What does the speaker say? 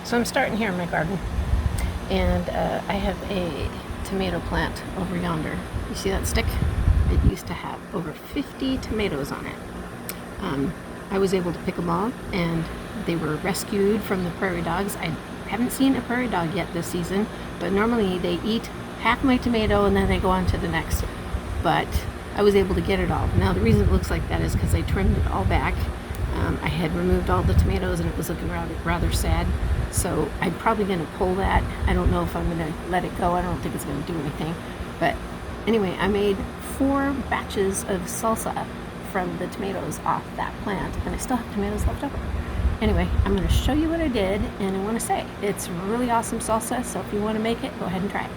So I'm starting here in my garden, and I have a tomato plant over yonder. You see that stick? It used to have over 50 tomatoes on it. I was able to pick them all, and they were rescued from the prairie dogs. I haven't seen a prairie dog yet this season, but normally they eat half my tomato and then they go on to the next. But I was able to get it all. Now the reason it looks like that is because I trimmed it all back. I had removed all the tomatoes and it was looking rather sad. So I'm probably going to pull that. I don't know if I'm going to let it go. I don't think it's going to do anything. But anyway, I made 4 batches of salsa from the tomatoes off that plant, and I still have tomatoes left over. Anyway, I'm going to show you what I did, and I want to say it's really awesome salsa, so if you want to make it, go ahead and try it.